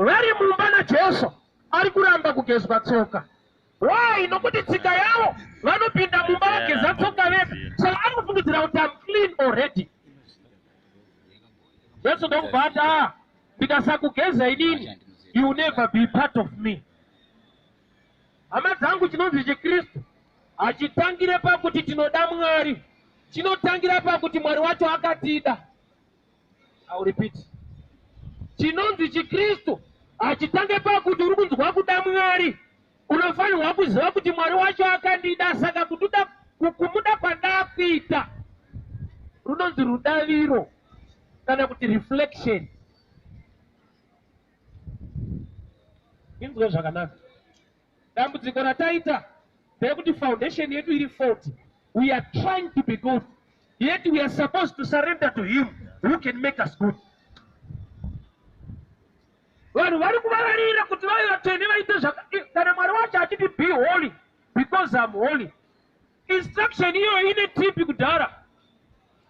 vari mumba naJesu ari kuramba kugezwa tsoka. Why? Nokuti tsika yavo vanopinda mumba vageza tsoka vega. Saka anofungidzira kuti I'm clean already. Jesu ndokubata ndikasakugeza inini, you will never be part of me. Hama dzangu, chinonzi chiKristu hachitangire pakuti tinoda Mwari, chinotangira pakuti Mwari wacho akatida. I will repeat. Chinonzi chiKristu hachitange pakuti uri kunzwa kuda Mwari, unofanirwa kuziva kuti Mwari wacho akandida, saka kumuda pandakuita runonzi rudaviro kana kuti reflection. Inzwe zvakanaka. Dambudziko rataita ndekuti foundation yedu iri faulty. We are trying to be good, yet we are supposed to surrender to him who can make us good. Vanhu vari kuvararira kuti vave vatsvene vaite kana Mwari wacho achiti be holy because I'm holy. Instruction iyo ine tipi kudhara?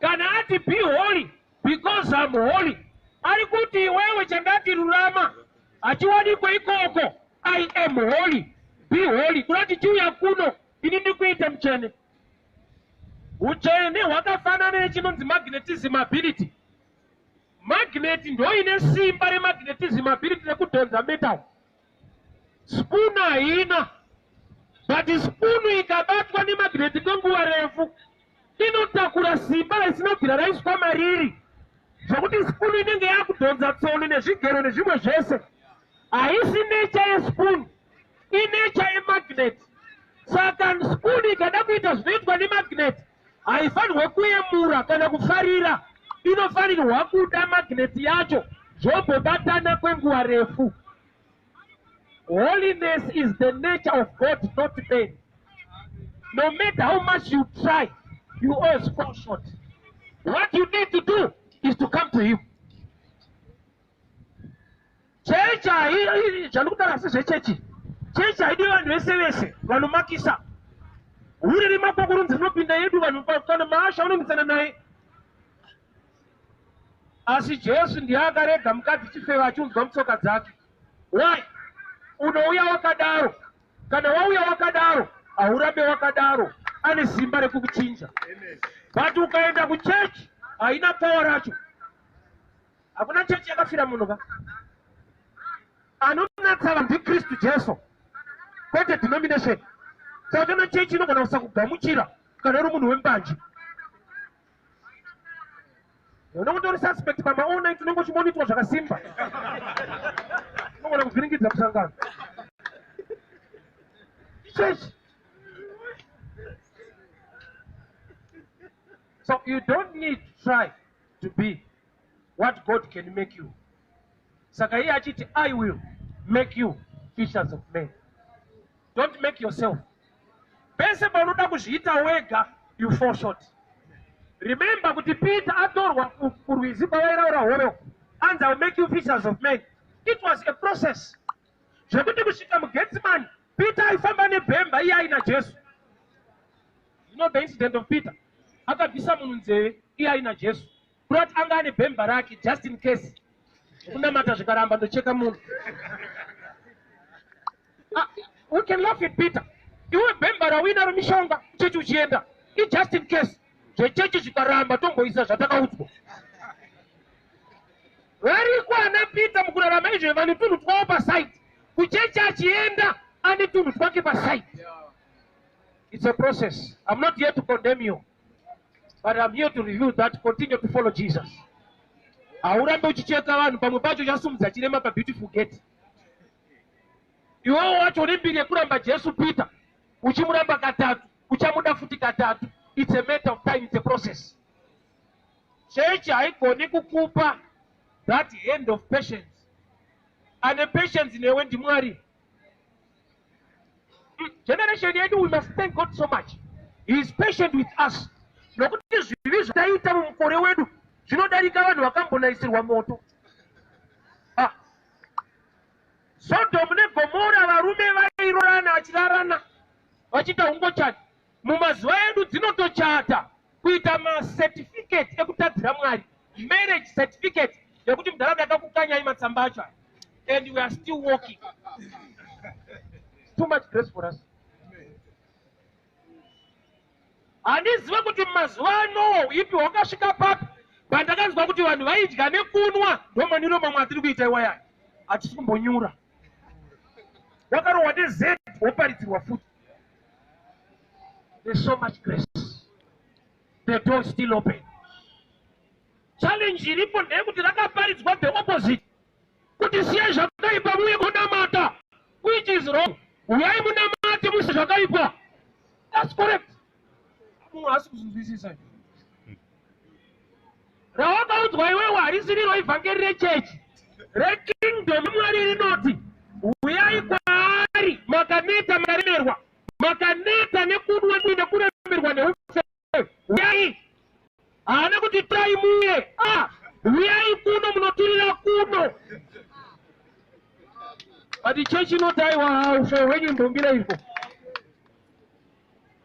Kana ati be holy because I'm holy, ari kuti iwewe chandati rurama achiwanikwa ikoko, I am holy, be holy. Kurati chiuya kuno ini ndikuita mchene. Uchene hwakafanana nechinonzi magnetism ability. Magnet ndo ine simba remagnetism ability rekudhonza metal. Spoon haina, but spoon ikabatwa nemagnet kwenguva refu inotakura simba risinobvira raiswa mariri, zvokuti spoon inenge yakudhonza tsono nezvigero nezvimwe zvese. Haisi nature yespoon, inature yemagnet. Saka spoon ikada kuita zvinoitwa nemagnet haifanirwe kuyemura kana kufarira, inofanirwa kuda magnet yacho zvobobatana kwenguva refu. Holiness is the nature of God, not man. No matter how much you try, you always fall short. What you need to do is to come to him. Church chalukutara sechechi. Church haidi vanhu vese vese vanomakisa. Uri rimakokurunzi rinopinda yedu vanhu kana maasha unomisana naye. Asi Jesu ndiye akarega mukadzi chifeva achiunzwa mutsoka dzake. Why? Unouya wakadaro, kana wauya wakadaro haurambe wakadaro, ane simba rekukuchinja. But ukaenda kuchechi haina power racho. Hakuna chechi yakafira munhu ka. Anonatsa vanhu ndiKristu Jesu, kwete denomination. Saka na chechi inogona kusakugamuchira kana uri munhu wembanji. Unongotori suspect pamaona tunongo chimonitwa zvakasimba. Unogona kuvhiringidza musangano. Church. So you don't need to try to be what God can make you. Saka iye achiti I will make you fishers of men. Don't make yourself. Pese paunoda kuzviita wega, you fall short. Remember kuti Peter atorwa kurwizi pavairaura horo, and I will make you fishers of men. It was a process. Zvekuti kusvika muGethsemane, Peter aifamba nebhemba iye aina Jesu. You know the incident of Peter? Akabvisa munhu nzeve iye aina Jesu. Kurati anga ane bhemba rake just in case. Kunamata zvikaramba ndocheka munhu. We can laugh at Peter. Iwe bhemba rawina romishonga chechi uchienda. It just in case. Zvechechi zvikaramba tongoisa zvatakaudzwa. Variko ana Peter mukurarama izvo vane tunhu twawo paside. Kuchechi achienda ane tunhu twake paside. It's a process. I'm not here to condemn you, but I'm here to review that. Continue to follow Jesus. Haurambe uchicheka vanhu pamwe pacho chasumudza chirema pabeautiful gate. Iwewo wacho une mbiri yekuramba Jesu Peter, uchimuramba katatu, uchamuda futi katatu. It's a matter of time, it's a process. Church haigoni kukupa that end of patience. And the patience newe ndi Mwari. Generation yedu, we must thank God so much. He is patient with us. Nokuti zvivi zvataita mumukore wedu zvinodarika vanhu vakambonaisirwa moto. Sodom neGomora varume vairorana vachirarana vachita ungochata. Mumazuva edu dzinotochata kuita certificate ekutadzira Mwari, marriage certificate yekuti mudharaunda akakukanyai matsamba acho. and we are still walking. Too much grace for us. Handiziva kuti mazuva ano ipi wakasvika papi pandakanzwa kuti vanhu vaidya nekunwa ndomaniro mamwe atiri kuita iwaya hatisi kumbonyura. Wakarohwa neZ woparidzirwa futi. There's so much grace. The door is still open. Challenge iripo ndeyekuti rakaparidzwa the opposite. Kuti siya zvakaipa muye kunamata. Which is wrong. Uyai munamate musi zvakaipa. That's correct. Munhu hasi kuzvinzwisisa. Rawakaudzwa iwewe harisi riro evhangeri rechechi. Rekingdom Mwari rinoti uyai kwaari makaneta makaremerwa. Makaneta nekunwa nekuremerwa neufeve. Uyai. Haana kuti tai muye. Uyai kuno munotirira kuno. But chechi inotaiwa ufeve hwenyu ndombira iko.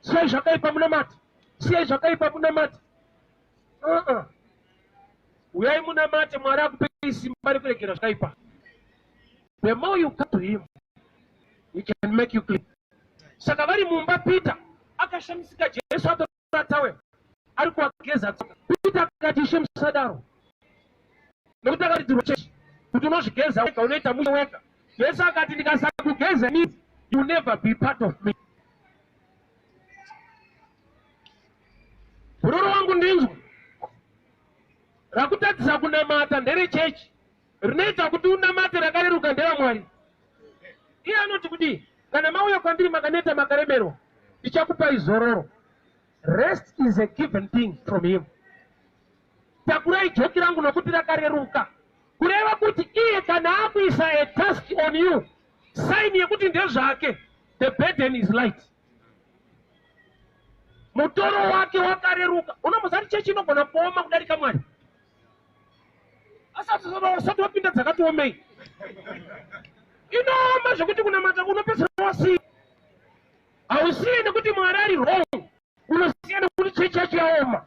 Siyai zvakaipa munamata. Siyai zvakaipa munamata. Uyai munamate Mwari akupei simba rekuregera zvakaipa. The more you come to him, he can make you clean. Saka vari mumba Peter akashamisika Jesu atora tawe ari kuwageza tsoka. Peter akati Ishe musadaro. Nekuti akaridzirwa chechi kuti unozvigeza wega unoita mushe wega. Jesu akati ndikasakugeza means you never be part of me. Buroro wangu ndinzwa rakutadzisa kunamata nderechechi rinoita kuti unamate rakareruka nderamwari. Iye anoti kuti kana mauya kwandiri makaneta makaremerwa ndichakupai zororo. Rest is a given thing from him. Takurai joki rangu nokuti rakareruka. Kureva kuti iye kana akuisa a task on you, sign yekuti ndezvake, the burden is light. Mutoro wake wakareruka. Unomuzati chechi inogona kuoma kudarika Mwari. Asati wapinda dzakati omei. Inooma zvokuti kunamata unopedzera wasiya. Hausiye nekuti Mwari ari wrong. Unosiya nekuti chechi yacho yaoma.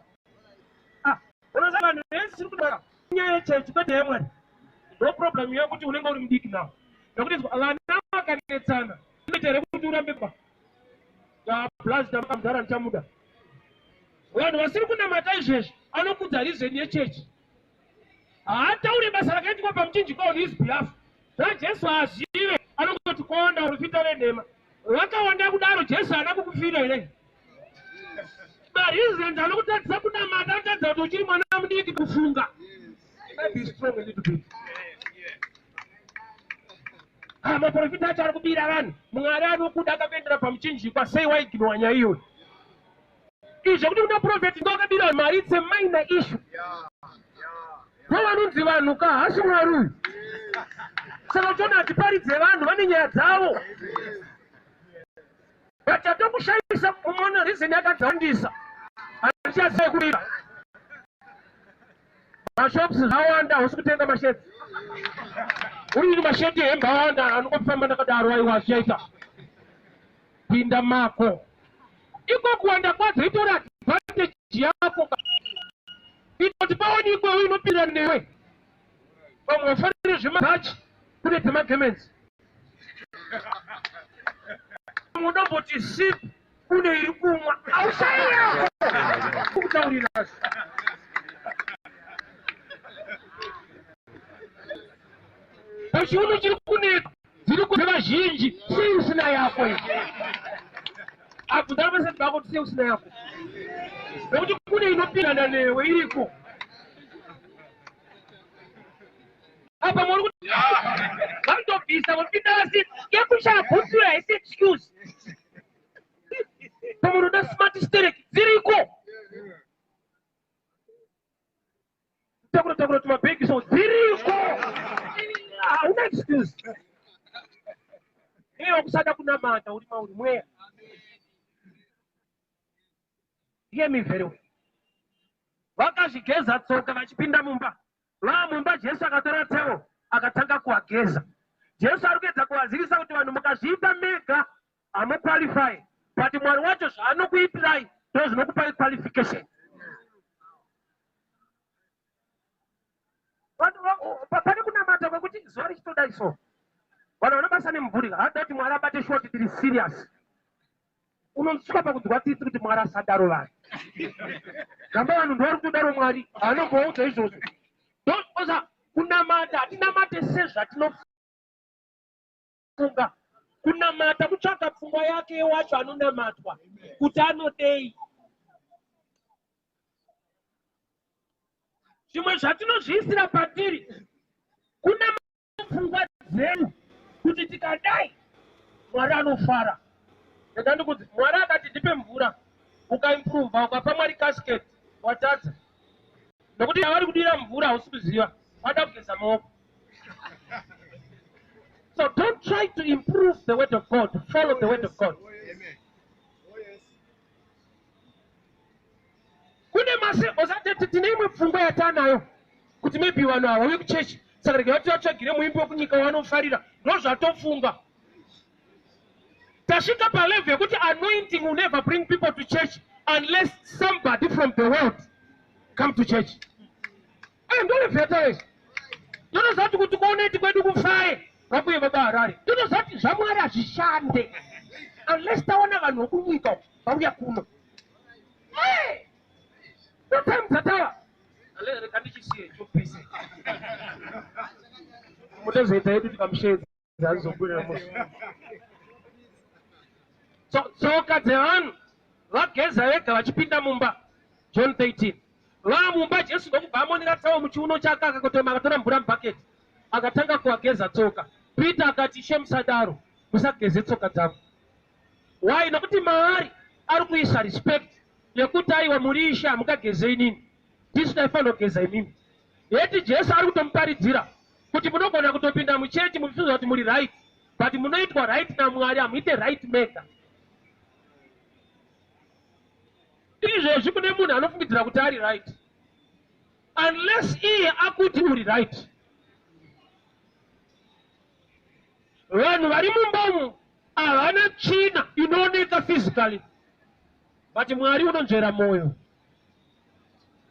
Unoziva vanhu vese tiri kudara nyaya yechechi kwete yeMwari. No problem yekuti unenge uri mudiki nawo. Nekuti vana vakanetsana. Inoita here kuti urambe ba. Blasta makamudhara ndichamuda. Vanhu vasiri kunamata izvezvi anokudza reason yechechi. Haatauri basa rakaitwa pamuchinjikwa on his behalf. naJesu azive anongoti kuwanda uri kuita venhema. Vakawanda kudaro Jesu haana kukufira here. Reason anokutadzisa kunamata atadza kuti uchiri mwana mudiki kufunga. Be strong a little bit. Maprofita acho ari kubira vanhu. Mwari anokuda akapendera pamuchinjikwa sei waiginwa nyaya iyoyo. Izvo kuti una profeti ndo akabira mari it's a minor issue. Vanonzi vanhu ka hasi Mwari uyu. Saka uchiona atiparidze vanhu vane nyaya dzavo. Vachatokushaisa umona reason yakadzandisa. Hatichazive kubira. Mashops zvawanda hausi kutenga mashedzi. Uri mashedzi hembe awanda anongofamba ndakadaro aiwa achiaita. Pinda mako. Iko kuwanda kwadzo itori advantage yako. Kuti paonekwe uyu unopinda newe. Pamwe wafanire zvemabhachi kune dzemagemenzi. Unomboti sip kune iri kumwa. Aushaya. Kutaurira. Pachiuno chiri kuneka dziri kune vazhinji sei usina yako iyi. Akudara pasati pako kuti sei usina yako. Nekuti kune inopinda newe iriko. Apa muri kuti vanotobvisa vopinda vasi yekuchakutsura haisi excuse. Pamunoda smart stereki dziriko. Takura tumabhegi so dziriko. Hauna excuse. Iye kusada kunamata uri mauri mweya. Hear me very well. Vakazvigeza tsoka vachipinda mumba. Mumba Jesu akatora tebo akatanga kuwageza. Jesu ari kuedza kuvazivisa kuti vanhu mukazviita mega hamuqualify. But Mwari wacho zvaanokuitirai ndo zvinokupai qualification. Pane kunamata kwekuti zuva richitodai so. pasa nemvuri hada kuti Mwari abate shoti tiri serious. Unosuka pakudzwa titi kuti Mwari asadaro vanhu. Gamba vanhu ndori kudaro Mwari anomboudzwa izvozvo. Oza kunamata hatinamate sezvatinofunga. Kunamata kutsvaka pfungwa yake wacho anonamatwa kuti anodei. Zvimwe zvatinozviisira patiri kunamata pfungwa dzedu kuti tikadai Mwari anofara. Ndandikuti Mwari akati ndipe mvura ukaimprova ukapa Mwari casket watadza. Nokuti avari kudira mvura hausi kuziva vada kugeza maoko. So don't try to improve the word of God. Follow the word of God. Amen. Oh yes. Kune mase osati tine imwe pfungwa yatanayo kuti maybe vanhu ava vauye kuchechi saka rega kuti vatsvagire muimbi wekunyika wanofarira ndozvatofunga. Tasvika palevel yekuti anointing will never bring people to church unless somebody from the world come to church. Ndolevhetaizvo ndinozati kuti kuoneti kwedu kufaye vakuye baba Harare. Ndinozati zvaMwari hazvishande unless taona vanhu vokunyika vauya kuno. No time dzatava rega ndichisiye chopese mutezoita yedu tikamushedza azizobudira mosi. Tsoka dzevanhu vageza vega vachipinda mumba. John 13. Mumba Jesu ndokubva amonera tsawo muchiuno chake akakotema akatora mvura mubhaketi akatanga kuageza tsoka. Peter akati Ishe musadaro musageze tsoka dzangu. Why? Nokuti Mwari ari kuisa respect yekuti aiwa muri Ishe hamukagezei nini tisu taifanira kugeza imimi. Yeti Jesu ari kutomuparidzira kuti munogona kutopinda muchechi muchifunga kuti muri right but munoitwa right naMwari hamuite right maker. Izvezvi kune munhu anofungidzira kuti ari right unless iye akuti uri right. Vanhu vari mumba umu havana tsvina inooneka physically but Mwari unonzvera mwoyo.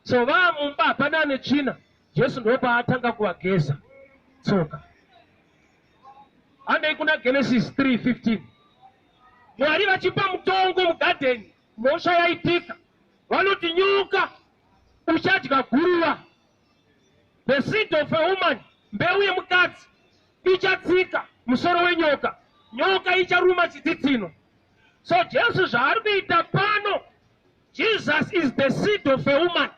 So mumba hapana ane tsvina. Jesu ndopaatanga kuvageza tsoka. Handei kuna Genesis 3:15. Mwari vachipa mutongo mugadheni mhosva yaitika vanoti nyoka uchadya guruva. The seed of a woman, mbeu yemukadzi ichatsika musoro wenyoka, nyoka icharuma chitsitsino. So Jesu zvaari kuita pano, Jesus is the seed of a woman.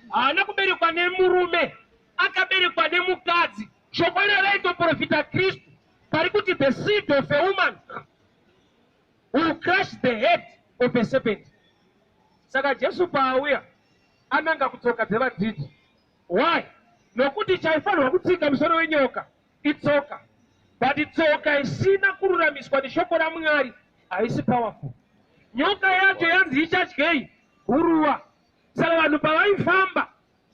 Haana kuberekwa nemurume, akaberekwa nemukadzi. Shoko iro raitoprofita Kristu pari kuti the seed of a woman will crush the head of a serpent. Saka Jesu paauya ananga kutsoka dzevadzidzi. Why? Nokuti chaifanirwa kutsika musoro wenyoka itsoka, but tsoka isina kururamiswa neshoko raMwari haisi powerful. Nyoka yacho yanzi ichadyei guruva. Saka vanhu pavaifamba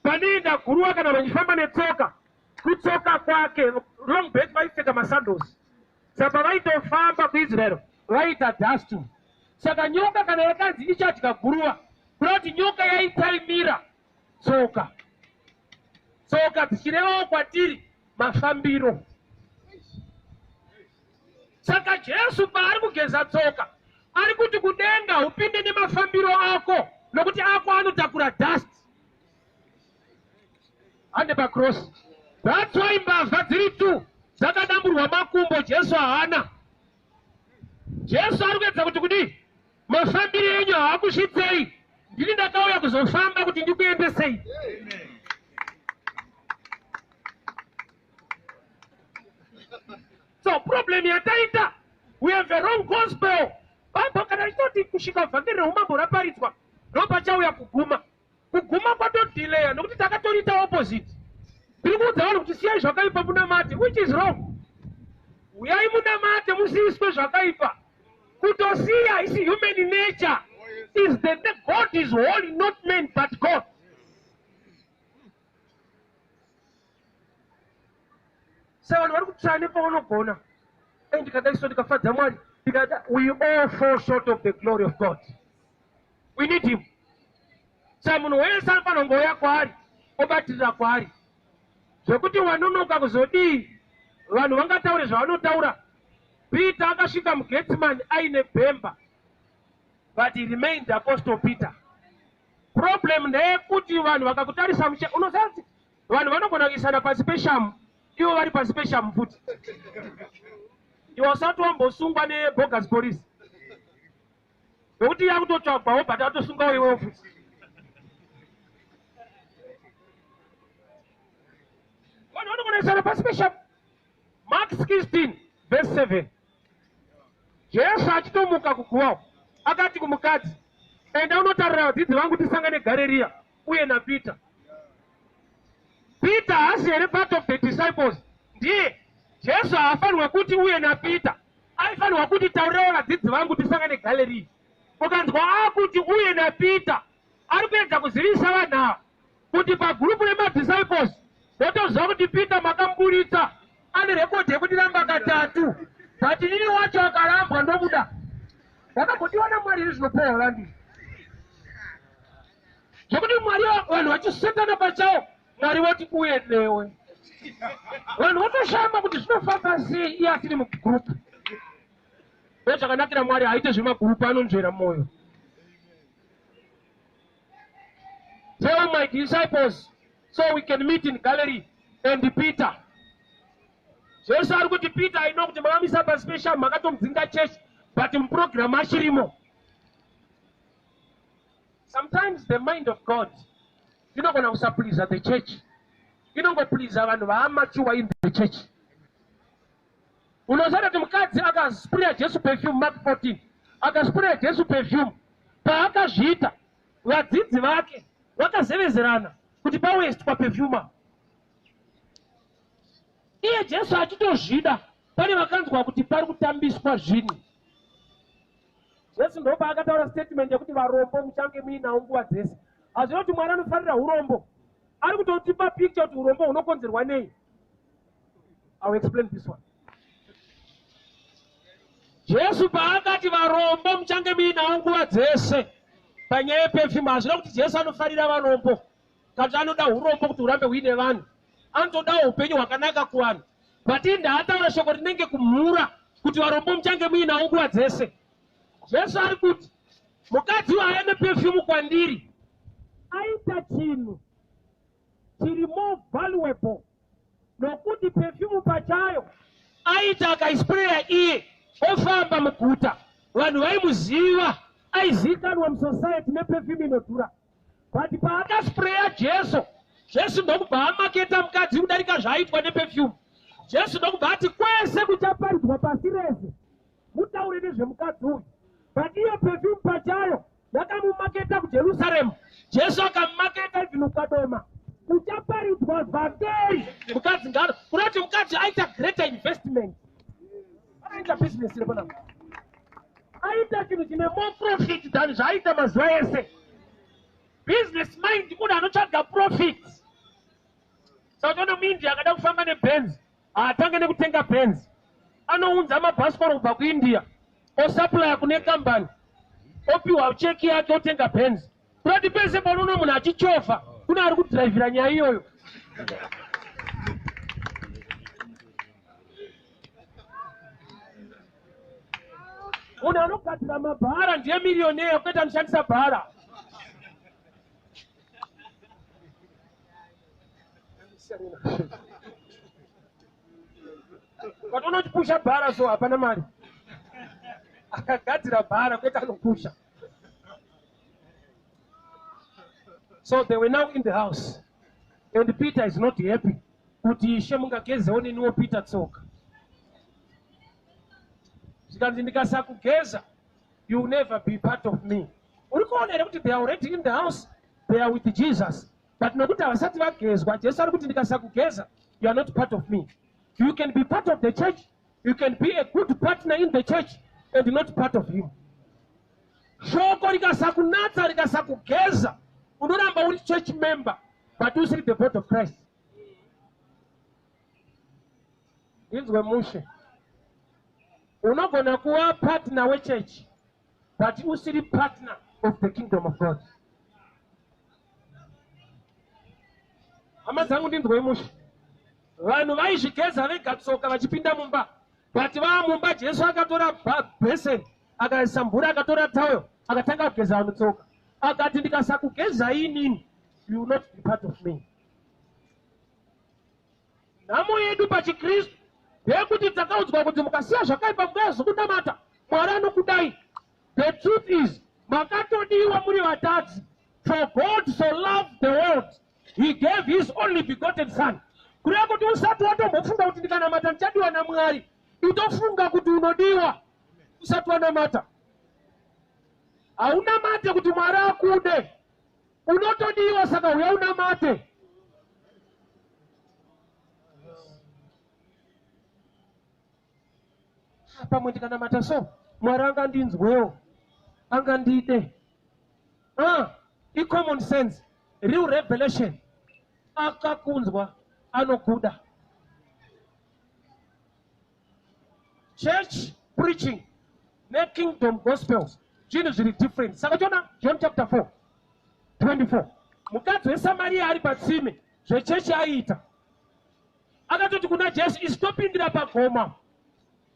panoenda guruva kana vachifamba netsoka, kutsoka kwake long bet vaipfeka masandals. Saka pavaitofamba kuIsrael vaita dust. Saka nyoka kana yakanzi ichadya guruva kuti nyoka yaitaimira tsoka. Tsoka dzichirevawo kwatiri mafambiro. Saka Jesu paari kugeza tsoka ari kuti kudenga upinde nemafambiro ako nokuti ako anotakura dust. Ande pacross. That's why mbavha dziri tu dzakadamburwa makumbo Jesu haana. Jesu ari kuedza kuti kudii mafambiro enyu haakusvitsei. Ndini ndakauya kuzofamba kuti ndikuendesei. So problem yataita, we have a wrong gospel. Baba kana richoti kusvika vhangeri reumambo raparidzwa ndopachauya kuguma. Kuguma kwatodelaya nokuti takatorita opposite. Tiri kuudza vanhu kuti siyai zvakaipa munamate, which is wrong. Uyai munamate musiiswe zvakaipa. Kutosiya is human nature. Is that the God is holy, not man but God. So vanhu vari kutsvaya nepaunogona. Ndikadaiso ndikafadza Mwari. We all fall short of the glory of God. We need him. Saka munhu wese anofanira kungouya kwaari obatirira kwaari. Zvekuti wanonoka kuzodii vanhu vangataure zvavanotaura Peter akasvika muGethsemane aine bhemba, but he remained the apostle Peter. Problem ndeyekuti vanhu vakakutarisa unoziva kuti vanhu vanogona kuisana pasi peshamu, ivo vari pasi peshamu futi. Iwe usati wambosungwa nebogus police, nokuti yakutotsvagwawo but atosungawo iwewo futi. Vanhu vanogona kuisana pasi peshamu. Mark 16 verse 7. Jesu achitomuka kuguwawo akati kumukadzi, enda unotarira vadzidzi vangu tisangane Galirea uye naPeter. Peter haasi here part of the disciples. Ndiye Jesu haafanirwa kuti uye naPeter, aifanirwa kuti taurirawo vadzidzi vangu tisangane Galirea. Ukanzwa akuti uye naPeter, ari kuedza kuzivisa vanhu ava kuti pagurupu remadisciples votoziva kuti Peter makamubuditsa ane rekodhi yekuti ramba katatu, but ini wacho akarambwa ndobuda. Ndakambotiwana Mwari iri zvinopewa randi zvokuti Mwari vanhu vachisetana pachavo, Mwari voti uye newe. Vanhu votoshamba kuti zvinofamba sei iye asiri mugurupu. Zvakanakira Mwari haite zvemagurupu, anonzvera mwoyo. Tell my disciples so we can meet in Galilee. And Peter, Jesu ari kuti Peter, I know kuti makamisa pasi peshamu makatomudzinga chechi, but muprogramu achirimo. Sometimes the mind of God inogona kusapleasa the church, inongopleasa vanhu vaamachuwa in the church. Unoziva kuti mukadzi akasprayer Jesu perfume, Mark 14, akasprayer Jesu perfume, paakazviita vadzidzi vake vakazevezerana kuti pawestwa perfume. Iye Jesu achitozvida, pane vakanzwa kuti pari kutambiswa zvinhu. Jesu ndopa akataura statement yekuti varombo muchange muinawo nguva dzese. Hazvino kuti Mwari anofarira urombo, ari kutotipa picture kuti urombo hunokonzerwa nei. I will explain this one. Jesu paakati varombo muchange muinawo nguva dzese panyaya yeperfume, hazvino kuti Jesu anofarira varombo kuti anoda urombo kuti hurambe huine vanhu, anotodawo upenyu hwakanaka kuvanhu. But ndaataura shoko rinenge kumhura kuti varombo muchange muinawo nguva dzese. Jesu ari kuti mukadzi waya neperfume kwandiri aita chinhu chiri more valuable nokuti perfume pachayo aita akaisprayer iye ofamba muguta, vanhu vaimuziva, aizikanwa musociety neperfume inodhura. But paakasprayer Jesu ndokubva amaketa mukadzi kudarika zvaaitwa neperfume. Jesu ndokubva ati kwese kuchaparidzwa pasi rese mutaure nezvemukadzi uyu. But iyo perfume pachayo yakamumaketa kuJerusaremu. Jesu akamumaketa even ukadoma kuchaparidzwa vhangeri mukadzi ngaro. Kunoti mukadzi aita greater investment, aita business lepona, aita chinhu chine more profit than zvaaita mazuva ese. Business mind munhu anotsvaga profit. Saka muIndia akada kufamba neBenz, haatange nekutenga Benz, anounza mabhasikoro kubva kuIndia osupply kune kambani, opiwa cheki yake otenga Benz. Kurati pese panoona munhu achichovha kune ari kudhiraivhira nyaya iyoyo. Munhu anogadzira mabhara ndiye milioneya, kwete anoshandisa bhara. But unotipusha bhara so hapana mari. Akagadzira bhara kwete anopusha. So they were now in the house, and Peter is not happy. Kuti Ishe mungagezewo neniwo Peter tsoka. Zvikanzi ndikasakugeza, you will never be part of me. Uri kuona here kuti they are already in the house, they are with Jesus. But nokuti havasati vagezwa, Jesu ari kuti ndikasakugeza, you are not part of me. You can be part of the church, you can be a good partner in the church, and not part of him. Shoko rikasakunatsa rikasakugeza, unoramba uri church member, but usiri the body of Christ. Inzwe mushe. Unogona kuwa partner we church, but usiri partner of the kingdom of God. Hama zangu ndinzwe mushe. Vanhu vaizvigeza vega tsoka vachipinda mumba. But vamumba Jesu akatora beseni akaisa mvura akatora tawel akatanga kugeza anotsoka akati ndikasakugeza inini you will not be part of me. Nhamo yedu pachikristu ndeyekuti takaudzwa kuti mukasiya zvakaipa mukazokunamata Mwari anokudai. The truth is makatodiwa muri vatadzi. For God so loved the world he gave his only begotten son. Kureva kuti usati watombofunga kuti ndikanamata ndichadiwa naMwari itofunga kuti unodiwa usati wanamata. Haunamate kuti Mwari akude, unotodiwa saka uya unamate. Pamwe ndikanamata so Mwari angandinzwewo angandide. I-common sense, real revelation. Akakunzwa anokuda. Church preaching nekingdom gospels zvinhu zviri different. Saka chona John chapter 4:24 mukadzi weSamaria ari patsime zvechechi aiita akatoti kuna Jesu isitopindira pagoma.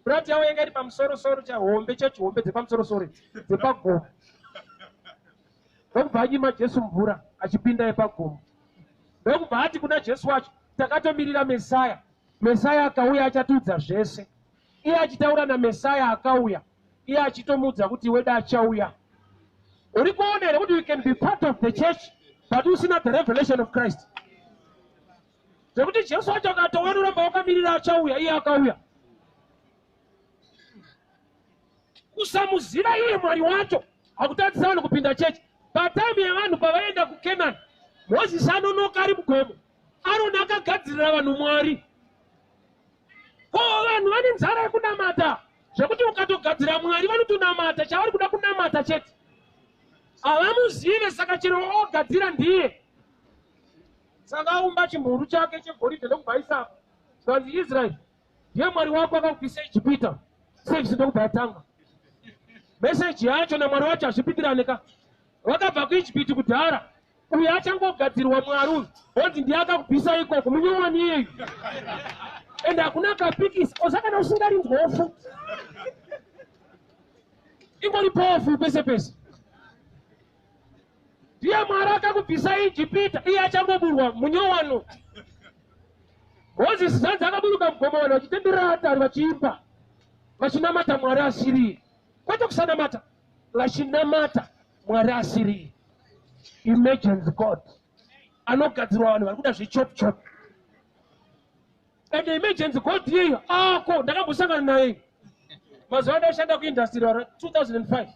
Brati yavo yanga iri pamusoro-soro chahombe chechihombe dzepamusoro-soro dzepagoma. Ndokubva anyima Jesu mvura achipinda epagoma. Ndokubva ati kuna Jesu wacho takatomirira Mesaya. Mesaya akauya achatudza zvese. Iye achitaura naMesaya akauya. Iye achitomudza kuti weda achauya. Uri kuona kuti we can be part of the church but usina the revelation of Christ. Zvekuti Jesu wacho akatouya noramba wakamirira achauya iye akauya. Kusamuziva iye Mwari wacho hakutadzisa vanhu kupinda chechi. Pataimu yavanhu pavaenda kuKenani Mozisi anonoka ari mugomo. Aroni akagadzirira vanhu Mwari. Ko vanhu vane nzara yekunamata zvekuti ukatogadzira Mwari vanotonamata chavari kuda kunamata chete. Havamuzive saka chero ogadzira ndiye. Saka aumba chimhuru chake chegoridhe ndokubvaisa zvanzi Israeri ndiye Mwari wako akakubvisa Ijipita. Sevisi ndokubva yatanga. Meseji yacho naMwari wacho hazvipitirane ka. Vakabva kuIjipiti kudhara. Uyu achangogadzirwa Mwari uyu. Onzi ndiye akakubvisa ikoko munyowani iyeyu. Ende hakuna kapikisa. Osakana usingarinzwa ofu. Ingori pofu pese pese. Ndiye Mwari akakubvisa Ijipita. Iye achangoburwa munyowano. Mozisi zanzi akaburuka mugoma vanhu vachitenderera atari vachiimba. Vachinamata Mwari asiriye. Kwete kusanamata vachinamata Mwari asiriye. Imagines God anogadzirwa vanhu vari kuda zvechopu-chopu. And imagines God iyeyo ako ndakambosangana naye mazuva ndashanda kuindastry 2005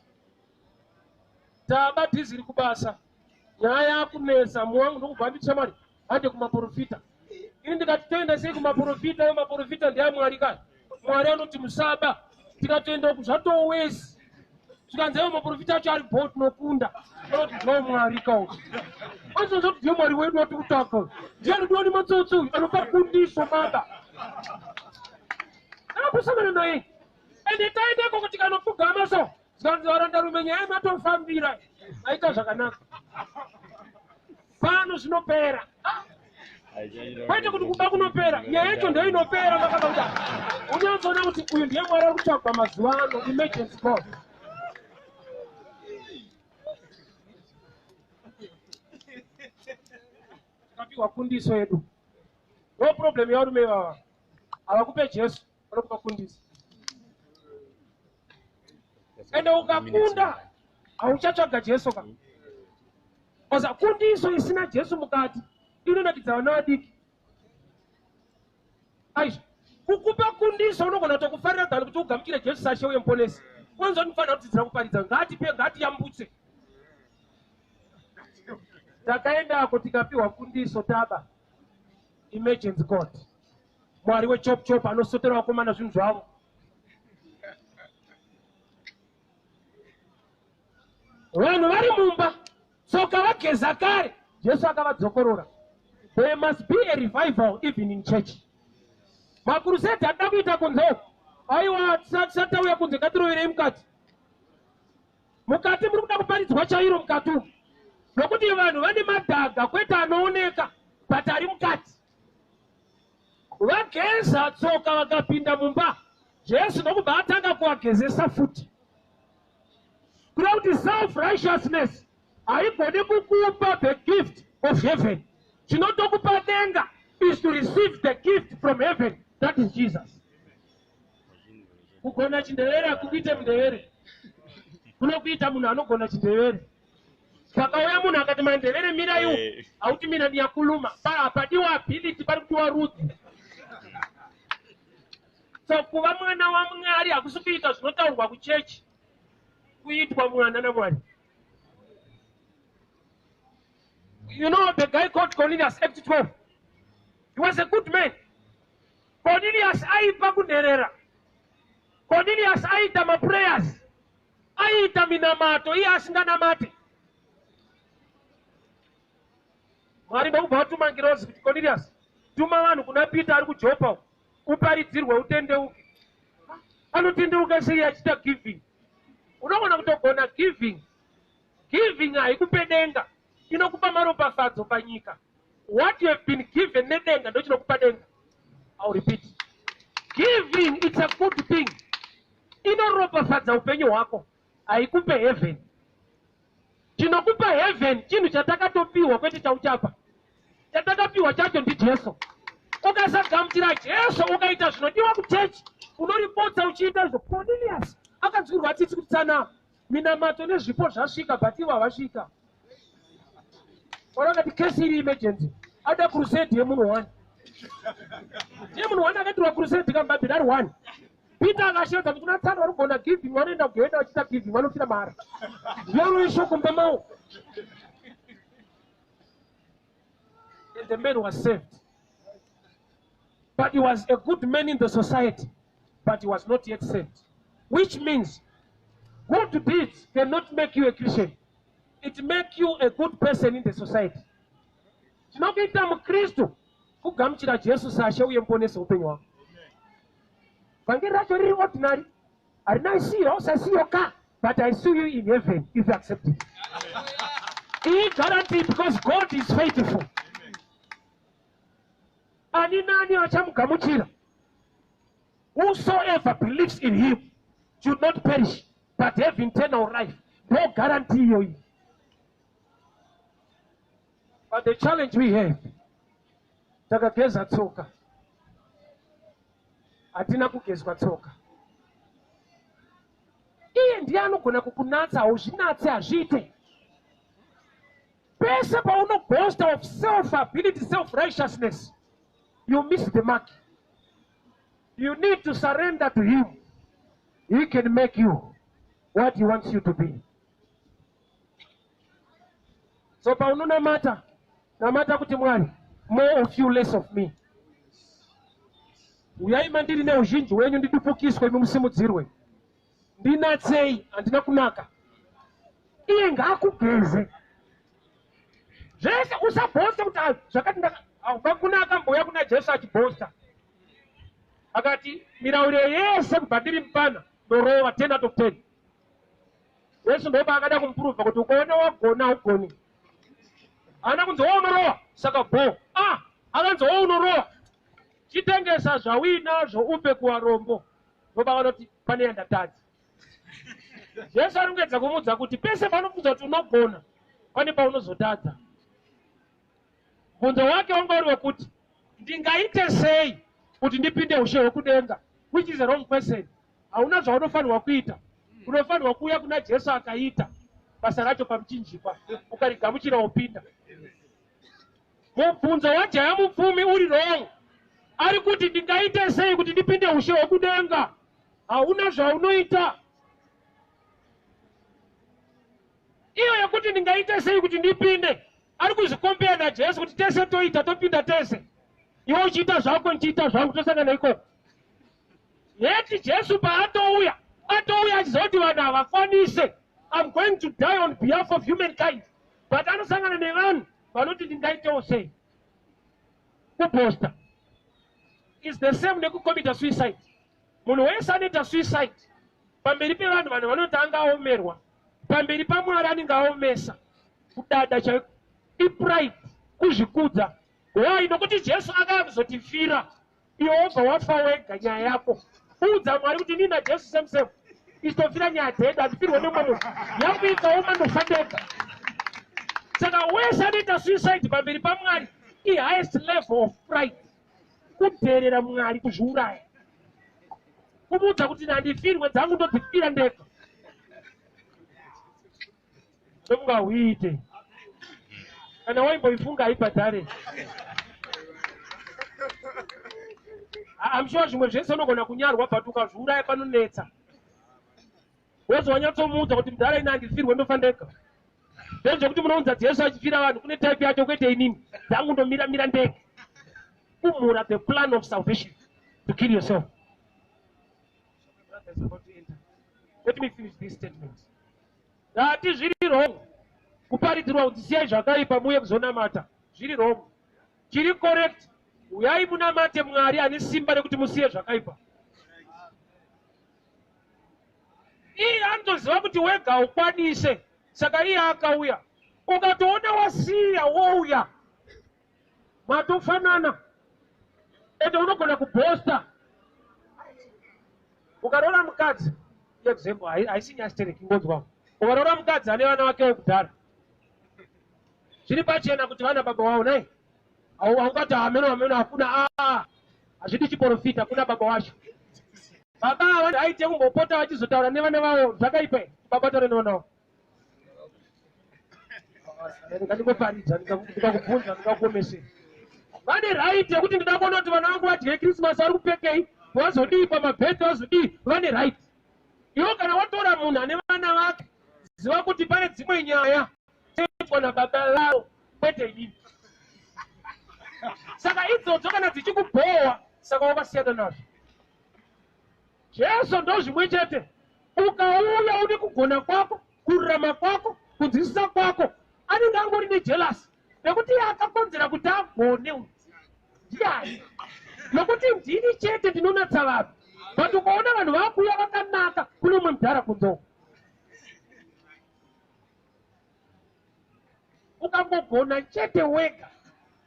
taba dhiziri kubasa nyaya yakunesa muwangu ndokubva ndichamari hande kumaprofita. Ini ndikati toenda sei kumaprofita? Yo maprofita ndiye Mwari kani. Mwari anoti musaba. Tikatoenda kuzvatowezi tikanzewo maprofita acho ari bhoti nokunda anoti ndino Mwari kauti anzonza kuti ndiye Mwari wedu wati kutaka ndiye anodiwa nematsotsi uyu anopa kundiso baba. Akakusangana naye ende taendeko kuti kanopfugama so zikanzi varandarume nyaya matofambira aita zvakanaka. Pano zvinopera kwete kuti kuba kunopera nyaya yacho ndio inopera. Vakakauta unyanzona kuti uyu ndiye Mwari ari kutsvagwa mazuva ano. Emergency God. Tikapiwa kundiso yedu. No problem yarume vava havakupe Jesu vanokupa kundiso. Ende ukakunda hauchatsvaga Jesu ka. Oza kundiso isina Jesu mukati inonakidza vana vadiki. Aizvo kukupa kundiso unogona tokufarira dhani kuti ugamuchire Jesu sashe uye muponesi. Kwanza unofanira kudzidzira kuparidza ngatipe ngatiyambutse. Takaendako tikapiwa kundiso taba. Emergency God. Mwari wechopu-chopu anosotera vakomana zvinhu zvavo. Vanhu vari mumba soka vageza kare Jesu akavadzokorora. There must be a revival even in church. Makuruseti hada kuita kunze. Aiwa tisatauya kunze ngatiroverei mukati. Mukati muri kuda kuparidzwa chairo mukati. Nokuti vanhu vane madhaga kwete anooneka but ari mukati. Vageza tsoka vakapinda mumba Jesu nokubva atanga kuvagezesa futi. Kuda kuti self-righteousness haigoni kukupa the gift of heaven. Chinotokupa denga is to receive the gift from heaven. That is Jesus. Kugona chindevere hakukuite mundevere. Kunokuita munhu anogona chindevere. Pakauya munhu akati mandevere mira iwo, hauti mina ndiyakuluma. Padiwa ability, pari kutiwa rudzi. So kuva mwana waMwari hakusi kuita zvinotaurwa kuchechi, kuitwa mwana naMwari. You know the guy called Cornelius, Act 12. He was a good man. Cornelius aipa kunherera. Cornelius aita ma prayers. Aita minamato, iye asinganamate. Mwari ndokubva atuma ngirozi kuti Cornelius, tuma vanhu kuna Peter ari kuJopa, uparidzirwe utendeuke. Anotendeuka sei achita giving. Unoona kutogona giving. Giving haikupe denga, inokupa maropafadzo panyika. What you have been given nedenga ndo chinokupa denga. I'll repeat. Giving, it's a good thing. Inoropafadza upenyu hwako, haikupe heaven. Chinokupa heaven chinhu chatakatopiwa kwete chauchapa. Chatakapiwa chacho ndiJesu. Ukasagamuchira Jesu ukaita zvinodiwa kuchechi, unoripotsa uchiita izvo. Cornelius akanzwirwa tsitsi kuti tsana minamato nezvipo zvasvika but ivo havasvika. Vakati kesi iri emergency, ada crusade yemunhu 1. Yemunhu 1 akatirwa crusade kambabhira ari 1. Peter akashinza kuti kuna tsana vari kugona giving, vanoenda kugoenda vachita giving, vanofira mara. Vanoishoko mbamao. And the man was saved. But he was a good man in the society, but he was not yet saved. Which means, good deeds cannot make you a Christian. It makes you a good person in the society. Chinokuita muKristu kugamuchira Jesu sashe uye muponese upenyu hwako. Vhangeri racho riri ordinary. Harina isiyo usasiyo ka, but I see you in heaven if you accept it. He guaranteed because God is faithful. Ani nani achamugamuchira. Whosoever believes in him should not perish, but have eternal life. No guarantee you. But the challenge we have, takageza tsoka. Hatina kugezwa tsoka. Iye ndiye anogona kukunatsa, uzvinatse hazviite. Pese paunoboasta of self-ability, self-righteousness, you miss the mark. You need to surrender to him. He can make you what he wants you to be. So paunonamata, namata kuti Mwari, more of you, less of me. Uyaima ndiri neuzhinji wenyu ndidupukiswe mumusimudzirwe. Ndinatsei handina kunaka. Iye ngaakugeze. Zvese usabhosta kuti zvakati kunaka mboya kuna Jesu achibhosta. Akati mirauro yese kubva ndiri mupana ndorova 10 out of 10. Yesu ndoba akada kumprova kuti ukaona wagona ugoni. Haana kunzi unorova saka bho. Akanzi unorova. Chitengesa zvawina zvoupe kuvarombo. Ndoba akanoti pane yandatadza. Jesu arongedza kumudza kuti pese panobvunza kuti unogona pane paunozotadza. Bvunzo wake wanga uri wekuti ndingaite sei kuti ndipinde ushe hwekudenga, which is a wrong question. Hauna zvaunofanirwa kuita. Unofanirwa kuuya kuna Jesu akaita basa racho pamuchinjikwa, ukarigamuchira upinda. Mubvunzo wajaya mupfumi uri wrong. Ari kuti ndingaite sei kuti ndipinde ushe hwekudenga. Hauna zvaunoita. Iyo yekuti ndingaite sei kuti ndipinde, ari kuzvikombera naJesu kuti tese toita topinda tese. Iwe uchiita zvako ndichiita zvangu tosangana ikoko. Yeti Jesu paatouya achizoti vanhu havakwanise. I'm going to die on behalf of humankind. But anosangana nevanhu vanoti ndingaitewo sei. Kuposta. It's the same nekucommita suicide. Munhu wese anoita suicide. Pamberi pevanhu vanoti angaomerwa. Pamberi paMwari anenge aomesa. Kudada chaiko. Ipride. Kuzvikudza. Why? Nokuti Jesu akazotifira. Iwe wobva wafa wega nyaya yako. udza Mwari kuti ini naJesu same istofira nyaya dzedu hadzifirwe nemwe munhu yakuikawo mandofandeka. Saka wese anoita suicide pamberi paMwari highest level of pride, kudherera Mwari, kuzviuraya, kumuudza kuti handifirwe dzangu ndodzifira ndega. Semungahuite kana waimboifunga haibhadhare. I'm sure zvimwe zvese unogona kunyarwa but ukazviuraya panonetsa. Wose wanyatsomuudza kuti mudhara ina handifirwe ndofa ndega. Ndezvekuti munounza Jesu achifira vanhu kune type yacho kwete inini dzangu ndomira ndege. Kumhura the plan of salvation to kill yourself. Let me finish this statement. Dati zviri wrong kuparidzirwa kuti siyai zvakaipa muye kuzonamata. Zviri wrong. Chiri correct, uyai munamate Mwari ane simba rekuti musiye zvakaipa. Iye anotoziva kuti wega ukwanise, saka iye akauya. Ukatoona wasiya wouya matofanana ende unogona kubhosta. Ukaroora mukadzi, example haisi nyastereki ngodzwa. Ukaroora mukadzi ane vana vake vekudhara, zviri pachena kuti vana baba wavo nai haungati hameno hakuna hazvidi chiprofita, kuna baba wacho. Baba ava aite kumbopota vachizotaura nevana vavo zvakaipa, baba taure nevana vavo. Ndingangoparidza ndikakubvunza ndikakuomese. Vane right yekuti ndida kuona kuti vana vangu vadye Christmas vari kupekei, vazodii pamabhedhi vazodii, vane right. Iwo kana watora munhu ane vana vake, ziva kuti pane dzimwe nyaya dzinoitwa nababa vavo kwete ini. Saka idzodzo kana dzichikubhohwa, saka wakasiyana nazvo. Jesu ndo zvimwe chete. Ukauya une kugona kwako, kururama kwako, kunzwisisa kwako, anenge angori nejealous nekuti akakonzera kuti agone ndiani, nokuti ndini chete ndinonatsa vanhu. But ukaona vanhu vakuya vakanaka, kune umwe mudhara kunzo. Ukangogona chete wega,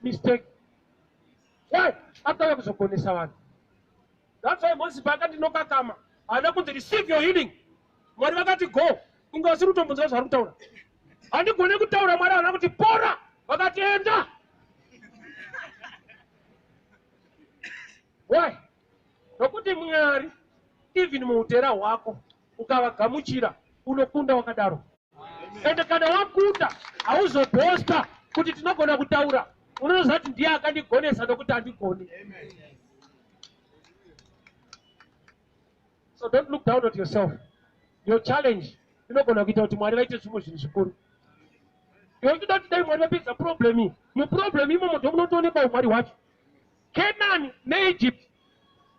mistake. Why? Akauya kuzogonesa vanhu. That's why Moses pakandinokakama haana kunzi receive your healing. Mwari vakati go, kunge vasiri kutombonzwa zvari kutaura. Handigone kutaura, Mwari haana kuti pora, vakati enda. Why? Nokuti Mwari even muutera hwako ukavagamuchira unokunda wakadaro. Ende kana wakunda hauzobhosta kuti tinogona kutaura, unoziva kuti ndiye akandigonesa nokuti handigoni. So don't look down at yourself. Your challenge inogona kuita kuti Mwari vaite zvimwe zvinhu zvikuru. Iwe kuda kuti dai Mwari vapedza problem iyi, muproblem imomo ndo munotoonekwa umwari hwacho. Kenani neEgypt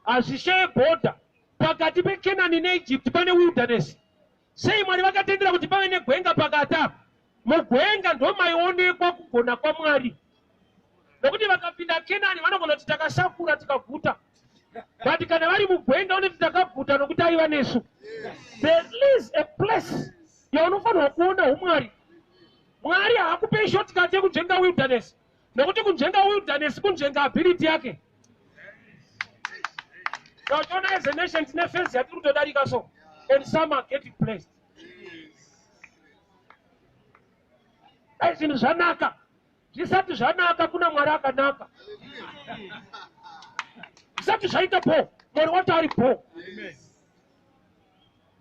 hazvishaye bhodha. Pakati peKenani neEgypt pane wilderness. Sei Mwari vakatendera kuti pave negwenga pakati apa? Mugwenga ndo maionekwa kugona kwaMwari. Nokuti vakapinda Kenani vanogona kuti takashakura tikaguta. But kana vari mugwenga unoti takaguta nokuti aiva nesu. There is a place yaunofanirwa kuona umwari. Mwari haakupei shortcut yekujenga wilderness. Nokuti kujenga wilderness kunjenga ability yake. Tachiona as a nation tine phase yatiri kutodarika so. And some are getting blessed. Dai zvinhu zvanaka. Zvisati zvanaka kuna Mwari akanaka. Zvisati zvaita po, Mwari wacho ari po.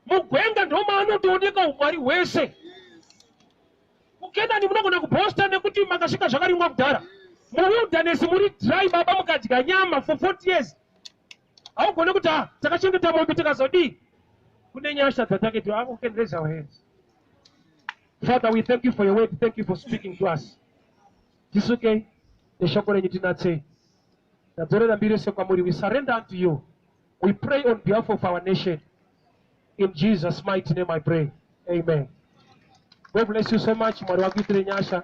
Mugwenga ndo maanotooneka umwari hwese. Kukenani munogona kubhosta nekuti makasvika zvakarimwa kudhara. Muwilderness muri dry baba mukadya nyama for 40 years. Haugone kuti takachengeta mombe tikazodii. Kune nyasha dzatake to we can raise our hands. Father, we thank you for your word. Thank you for speaking to us. Tisuke neshoko renyu tinatse. Nadzorera mbiri yose kwamuri. We surrender unto you. We pray on behalf of our nation. In Jesus' mighty name I pray. Amen. God bless you so much. Mwari wakuitire nyasha.